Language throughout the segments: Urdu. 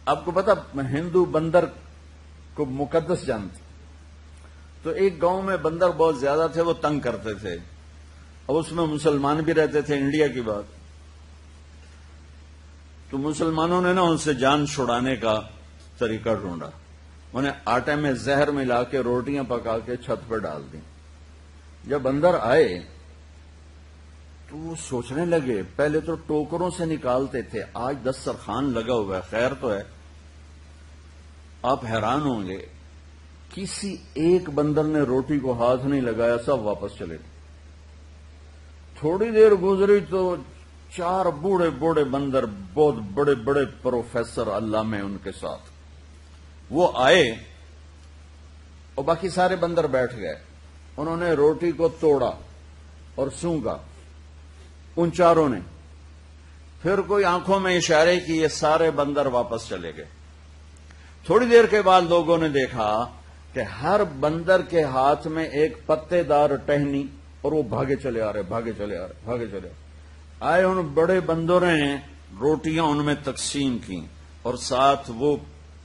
آپ کو پتا ہندو بندر کو مقدس جانتے، تو ایک گاؤں میں بندر بہت زیادہ تھے، وہ تنگ کرتے تھے، اور اس میں مسلمان بھی رہتے تھے، انڈیا کی بات۔ تو مسلمانوں نے نا ان سے جان چھڑانے کا طریقہ ڈھونڈا، انہیں آٹے میں زہر ملا کے روٹیاں پکا کے چھت پہ ڈال دیں۔ جب بندر آئے تو وہ سوچنے لگے، پہلے تو ٹوکروں سے نکالتے تھے، آج دسترخوان لگا ہوا ہے، خیر تو ہے۔ آپ حیران ہوں گے، کسی ایک بندر نے روٹی کو ہاتھ نہیں لگایا، سب واپس چلے گئے۔ تھوڑی دیر گزری تو 4 بوڑھے بوڑھے بندر، بہت بڑے بڑے پروفیسر علامے ان کے ساتھ، وہ آئے اور باقی سارے بندر بیٹھ گئے۔ انہوں نے روٹی کو توڑا اور سونگا، ان چاروں نے، پھر کوئی آنکھوں میں اشارے کی، یہ سارے بندر واپس چلے گئے۔ تھوڑی دیر کے بعد لوگوں نے دیکھا کہ ہر بندر کے ہاتھ میں ایک پتے دار ٹہنی، اور وہ بھاگے چلے آ رہے، بھاگے چلے آ رہے، بھاگے چلے آئے۔ ان بڑے بندروں نے روٹیاں ان میں تقسیم کی، اور ساتھ وہ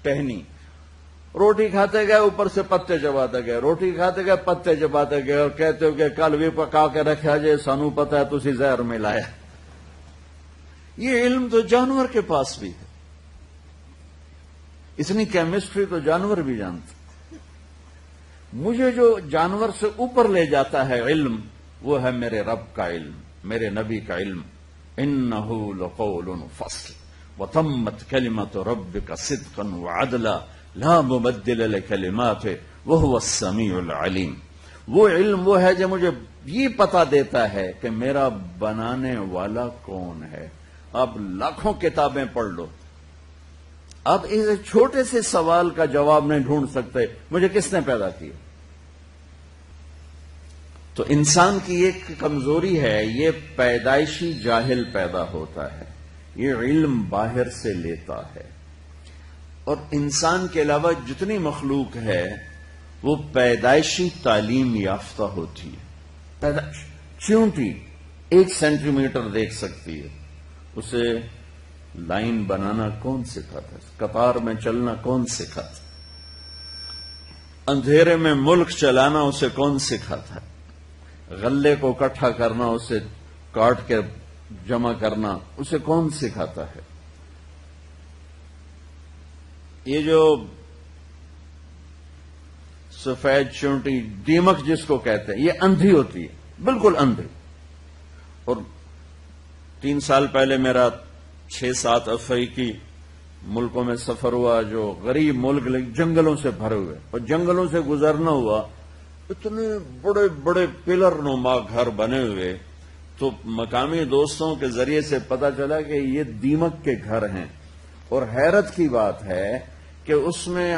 ٹہنی، روٹی کھاتے گئے، اوپر سے پتے چباتے گئے، روٹی کھاتے گئے، پتے چباتے گئے، اور کہتے ہو کہ کل بھی پکا کے رکھا جائے، سانو پتا ہے تسی زہر ملایا۔ یہ علم تو جانور کے پاس بھی ہے، اتنی کیمسٹری تو جانور بھی جانتے۔ مجھے جو جانور سے اوپر لے جاتا ہے علم، وہ ہے میرے رب کا علم، میرے نبی کا علم۔ انہ لقول فصل وتمت کلمۃ ربک صدقا وعدلا لا مبدل لکلماتہ وہو السمیع العلیم۔ وہ علم وہ ہے جو مجھے یہ پتا دیتا ہے کہ میرا بنانے والا کون ہے۔ آپ لاکھوں کتابیں پڑھ لو، آپ اس چھوٹے سے سوال کا جواب نہیں ڈھونڈ سکتے، مجھے کس نے پیدا کیا۔ تو انسان کی ایک کمزوری ہے، یہ پیدائشی جاہل پیدا ہوتا ہے، یہ علم باہر سے لیتا ہے۔ اور انسان کے علاوہ جتنی مخلوق ہے وہ پیدائشی تعلیم یافتہ ہوتی ہے۔ چیونٹی 1 سینٹی میٹر دیکھ سکتی ہے، اسے لائن بنانا کون سکھاتا ہے؟ قطار میں چلنا کون سکھاتا ہے؟ اندھیرے میں ملک چلانا اسے کون سکھاتا ہے؟ غلے کو اکٹھا کرنا، اسے کاٹ کے جمع کرنا، اسے کون سکھاتا ہے؟ یہ جو سفید چونٹی دیمک جس کو کہتے ہیں، یہ اندھی ہوتی ہے، بالکل اندھی۔ اور 3 سال پہلے میرا 6-7 افریقی ملکوں میں سفر ہوا، جو غریب ملک جنگلوں سے بھرے ہوئے، اور جنگلوں سے گزرنا ہوا، اتنے بڑے بڑے پلر نما گھر بنے ہوئے، تو مقامی دوستوں کے ذریعے سے پتا چلا کہ یہ دیمک کے گھر ہیں۔ اور حیرت کی بات ہے کہ اس میں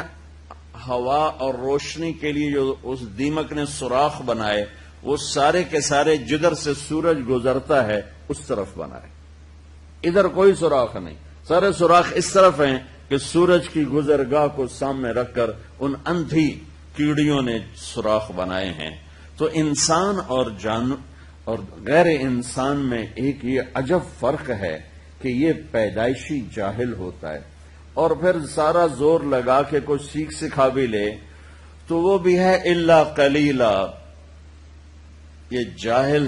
ہوا اور روشنی کے لیے جو اس دیمک نے سوراخ بنائے، وہ سارے کے سارے جدھر سے سورج گزرتا ہے اس طرف بنائے، ادھر کوئی سوراخ نہیں، سارے سوراخ اس طرف ہیں کہ سورج کی گزرگاہ کو سامنے رکھ کر ان اندھی کیڑیوں نے سوراخ بنائے ہیں۔ تو انسان اور غیر انسان میں ایک یہ عجب فرق ہے کہ یہ پیدائشی جاہل ہوتا ہے، اور پھر سارا زور لگا کے کوئی سیکھ سکھا بھی لے تو وہ بھی ہے الا قلیلا۔ یہ جاہل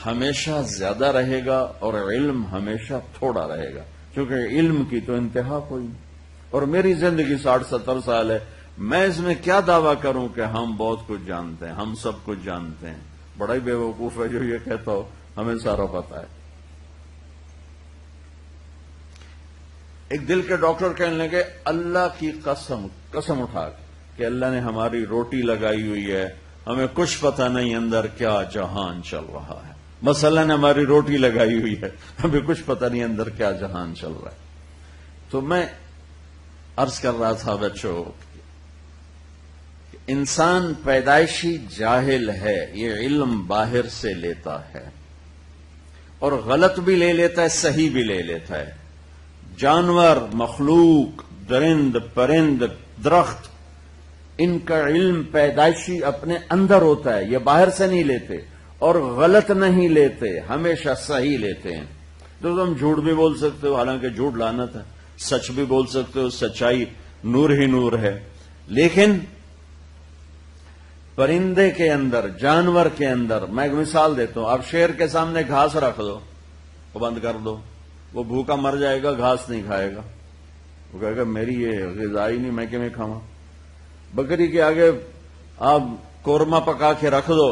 ہمیشہ زیادہ رہے گا اور علم ہمیشہ تھوڑا رہے گا، کیونکہ علم کی تو انتہا کوئی نہیں۔ اور میری زندگی 60-70 سال ہے، میں اس میں کیا دعویٰ کروں کہ ہم بہت کچھ جانتے ہیں، ہم سب کچھ جانتے ہیں۔ بڑا ہی بے وقوف ہے جو یہ کہتا ہو ہمیں سارا پتا ہے۔ ایک دل کے ڈاکٹر کہنے لگے، اللہ کی قسم اٹھا کہ اللہ نے ہماری روٹی لگائی ہوئی ہے، ہمیں کچھ پتہ نہیں اندر کیا جہان چل رہا ہے، بس اللہ نے ہماری روٹی لگائی ہوئی ہے، ہمیں کچھ پتہ نہیں اندر کیا جہان چل رہا ہے۔ تو میں عرض کر رہا تھا بچوں، انسان پیدائشی جاہل ہے، یہ علم باہر سے لیتا ہے، اور غلط بھی لے لیتا ہے، صحیح بھی لے لیتا ہے۔ جانور، مخلوق، درند، پرند، درخت، ان کا علم پیدائشی اپنے اندر ہوتا ہے، یہ باہر سے نہیں لیتے، اور غلط نہیں لیتے، ہمیشہ صحیح لیتے ہیں۔ تو تم جھوٹ بھی بول سکتے ہو، حالانکہ جھوٹ لعنت ہے، سچ بھی بول سکتے ہو، سچائی نور ہی نور ہے. لیکن پرندے کے اندر، جانور کے اندر، میں ایک مثال دیتا ہوں. آپ شیر کے سامنے گھاس رکھ دو، وہ بند کر دو، وہ بھوکا مر جائے گا، گھاس نہیں کھائے گا. وہ کہے گا میری یہ غذا ہی نہیں، میں کیوں کھاؤں. بکری کے آگے آپ قورمہ پکا کے رکھ دو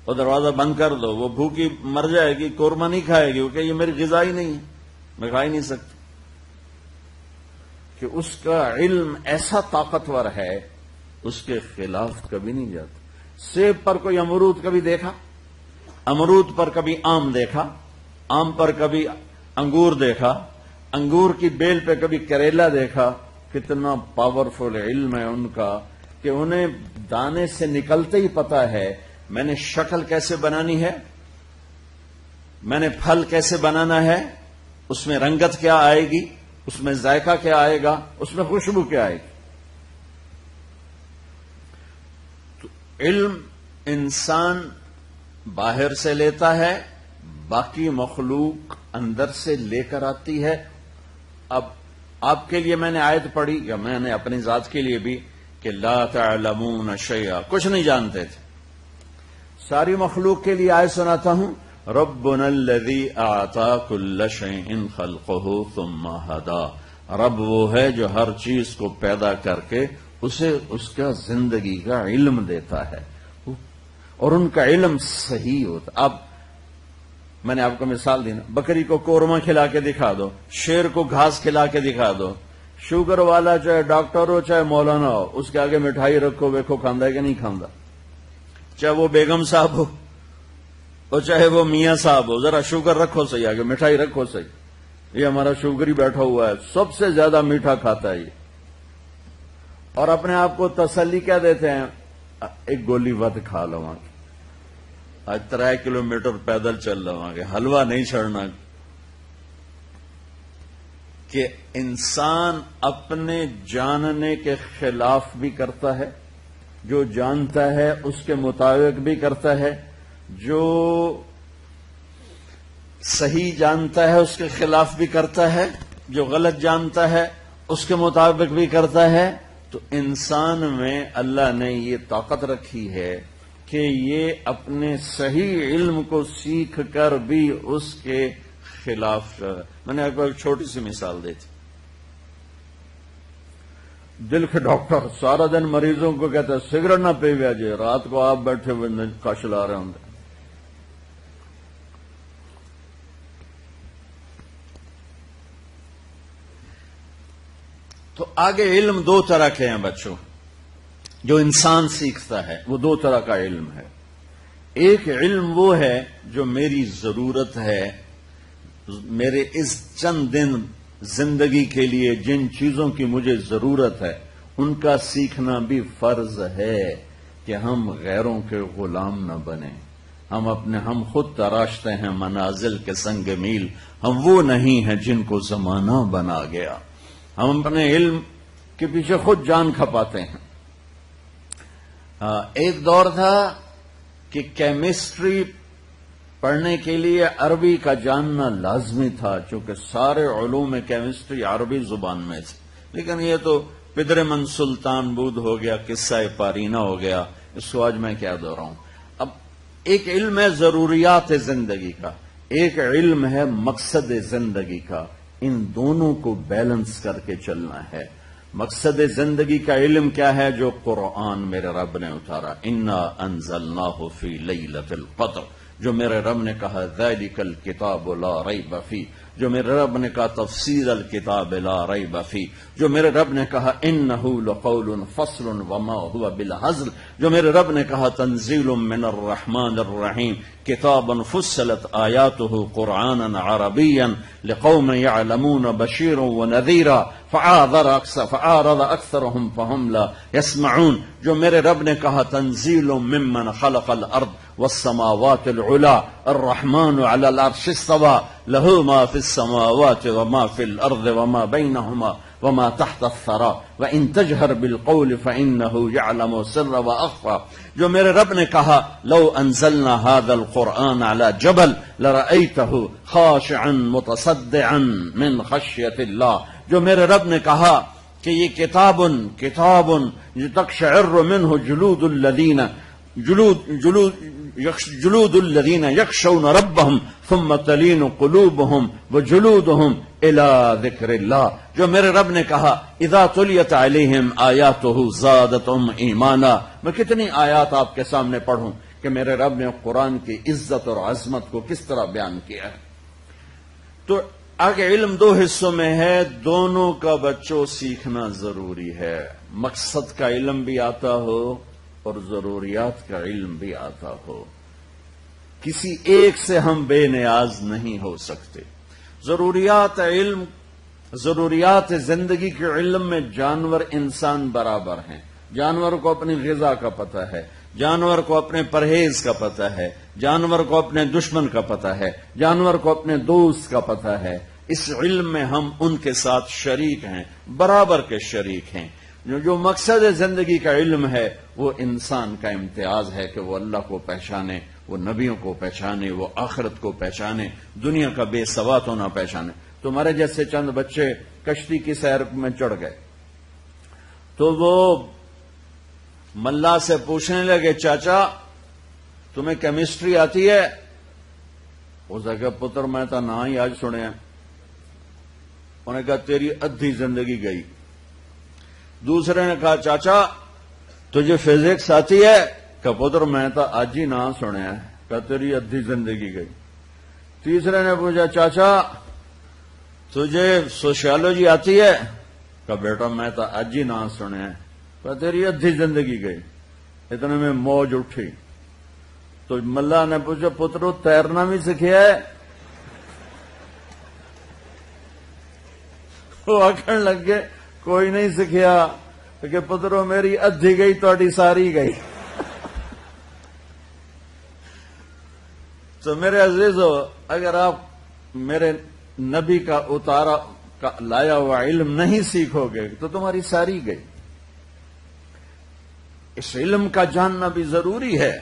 اور دروازہ بند کر دو، وہ بھوکی مر جائے گی، قورمہ نہیں کھائے گی. وہ کہ یہ میری غذا ہی نہیں ہے، میں کھا ہی نہیں سکتی. کہ اس کا علم ایسا طاقتور ہے، اس کے خلاف کبھی نہیں جاتا. سیب پر کوئی امرود کبھی دیکھا؟ امرود پر کبھی آم دیکھا؟ آم پر کبھی انگور دیکھا؟ انگور کی بیل پہ کبھی کریلا دیکھا؟ کتنا پاورفل علم ہے ان کا کہ انہیں دانے سے نکلتے ہی پتا ہے میں نے شکل کیسے بنانی ہے، میں نے پھل کیسے بنانا ہے، اس میں رنگت کیا آئے گی، اس میں ذائقہ کیا آئے گا، اس میں خوشبو کیا آئے گی. تو علم انسان باہر سے لیتا ہے، باقی مخلوق اندر سے لے کر آتی ہے. اب آپ کے لیے میں نے آیت پڑھی، یا میں نے اپنی ذات کے لیے بھی، کہ لا تعلمون شیئا، کچھ نہیں جانتے تھے. ساری مخلوق کے لیے آیت سناتا ہوں. ربنا الذی اعطا کل شیء خلقہ ثم ہدی، رب وہ ہے جو ہر چیز کو پیدا کر کے اسے اس کا زندگی کا علم دیتا ہے، اور ان کا علم صحیح ہوتا. اب میں نے آپ کو مثال دی نا، بکری کو قورمہ کھلا کے دکھا دو، شیر کو گھاس کھلا کے دکھا دو. شوگر والا چاہے ڈاکٹر ہو چاہے مولانا ہو، اس کے آگے مٹھائی رکھو، ویکھو کھاندا ہے کہ نہیں کھاندا. چاہے وہ بیگم صاحب ہو اور چاہے وہ میاں صاحب ہو، ذرا شوگر رکھو صحیح، آگے مٹھائی رکھو صحیح. یہ ہمارا شوگر ہی بیٹھا ہوا ہے، سب سے زیادہ میٹھا کھاتا ہے یہ. اور اپنے آپ کو تسلی کیا دیتے ہیں؟ ایک گولی ود کھا لواں گے، آج 3 کلومیٹر پیدل چل لواں گے، حلوہ نہیں چھڑنا. کہ انسان اپنے جاننے کے خلاف بھی کرتا ہے، جو جانتا ہے اس کے مطابق بھی کرتا ہے، جو صحیح جانتا ہے اس کے خلاف بھی کرتا ہے، جو غلط جانتا ہے اس کے مطابق بھی کرتا ہے. تو انسان میں اللہ نے یہ طاقت رکھی ہے کہ یہ اپنے صحیح علم کو سیکھ کر بھی اس کے خلاف. میں نے آپ کو ایک چھوٹی سی مثال دی تھی. دل کے ڈاکٹر سارا دن مریضوں کو کہتے ہیں سگریٹ نہ پیویا جی، رات کو آپ بیٹھے ہوئے کش لا رہے ہوں. تو آگے علم 2 طرح کے ہیں بچوں، جو انسان سیکھتا ہے وہ 2 طرح کا علم ہے. ایک علم وہ ہے جو میری ضرورت ہے، میرے اس چند دن زندگی کے لیے جن چیزوں کی مجھے ضرورت ہے ان کا سیکھنا بھی فرض ہے کہ ہم غیروں کے غلام نہ بنیں. ہم خود تراشتے ہیں منازل کے سنگ میل، ہم وہ نہیں ہیں جن کو زمانہ بنا گیا. ہم اپنے علم کے پیچھے خود جان کھپاتے ہیں. ایک دور تھا کہ کیمسٹری پڑھنے کے لیے عربی کا جاننا لازمی تھا، چونکہ سارے علوم کیمسٹری عربی زبان میں تھے. لیکن یہ تو پدرمن سلطان بود ہو گیا، قصہ پارینہ ہو گیا، اس کو آج میں کیا دہراؤں. اب ایک علم ہے ضروریات زندگی کا، ایک علم ہے مقصد زندگی کا. ان دونوں کو بیلنس کر کے چلنا ہے. مقصد زندگی کا علم کیا ہے؟ جو قرآن میرے رب نے اتارا، انا انزلناہ فی لیلۃ القدر، جو میرے رب نے کہا ذالک الکتاب لا ریب فیہ، جو میرے رب نے کہا تفسیر الکتاب لا ریب فیہ، جو میرے رب نے کہا انہ لقول فصل وما هو بالہزل، جو میرے رب نے کہا تنزیل من الرحمن الرحیم کتابا فصلت آیاتہ قرآنا عربیا لقوم یعلمون بشیرا ونذیرا فعارض اکثرهم فهم لا يسمعون، جو میرے رب نے کہا تنزیل ممن خلق الارض والسماوات العلا الرحمن على العرش استوى له ما في السماوات وما في الارض وما بينهما وما تحت الثرى وان تجهر بالقول فانه يعلم السر واخفى، جو میرے رب نے کہا لو انزلنا هذا القرآن على جبل لرأيته خاشعا متصدعا من خشية الله، جو میرے رب نے کہا کہ یہ کتاب تقشعر منہ جلود الذین یخشون ربهم ثم تلین قلوبهم وجلودهم الى ذکر اللہ، جو میرے رب نے کہا اذا تلیت علیہم آیاتہ زادتہم ایمانا. میں کتنی آیات آپ کے سامنے پڑھوں کہ میرے رب نے قرآن کی عزت اور عظمت کو کس طرح بیان کیا ہے. تو آگے علم دو حصوں میں ہے، دونوں کا بچوں سیکھنا ضروری ہے. مقصد کا علم بھی آتا ہو اور ضروریات کا علم بھی آتا ہو. کسی ایک سے ہم بے نیاز نہیں ہو سکتے. ضروریات زندگی کے علم میں جانور انسان برابر ہیں. جانور کو اپنی غذا کا پتہ ہے، جانور کو اپنے پرہیز کا پتہ ہے، جانور کو اپنے دشمن کا پتہ ہے، جانور کو اپنے دوست کا پتہ ہے. اس علم میں ہم ان کے ساتھ شریک ہیں، برابر کے شریک ہیں. جو مقصد زندگی کا علم ہے وہ انسان کا امتیاز ہے کہ وہ اللہ کو پہچانے، وہ نبیوں کو پہچانے، وہ آخرت کو پہچانے، دنیا کا بے سوات ہونا پہچانے. تمہارے جیسے چند بچے کشتی کی سیر میں چڑھ گئے تو وہ ملا سے پوچھنے لگے چاچا تمہیں کیمسٹری آتی ہے؟ اس نے کہا پتر میں تو نہ ہی آج سنے ہیں. انہوں نے کہا تیری ادھی زندگی گئی. دوسرے نے کہا چاچا تجھے فزکس آتی ہے؟ کہ پتر میں تو آج ہی نہ سنے ہیں. کہ تیری ادھی زندگی گئی. تیسرے نے پوچھا چاچا تجھے سوشیالوجی آتی ہے؟ کہ بیٹا میں تو آج ہی نہ سنے ہیں. کہ تیری ادھی زندگی گئی. اتنے میں موج اٹھی تو ملا نے پوچھا پترو تیرنا بھی سیکھیا ہے؟ وہ آخر لگ گئے کوئی نہیں سیکھیا کہ پترو میری ادھی گئی تہاڈی ساری گئی. تو میرے عزیزو اگر آپ میرے نبی کا اتارا کا لایا ہوا علم نہیں سیکھو گے تو تمہاری ساری گئی. اس علم کا جاننا بھی ضروری ہے.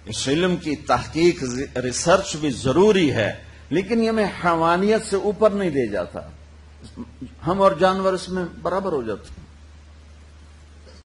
اس علم کی تحقیق ریسرچ بھی ضروری ہے، لیکن یہ میں حیوانیت سے اوپر نہیں لے جاتا. ہم اور جانور اس میں برابر ہو جاتے ہیں.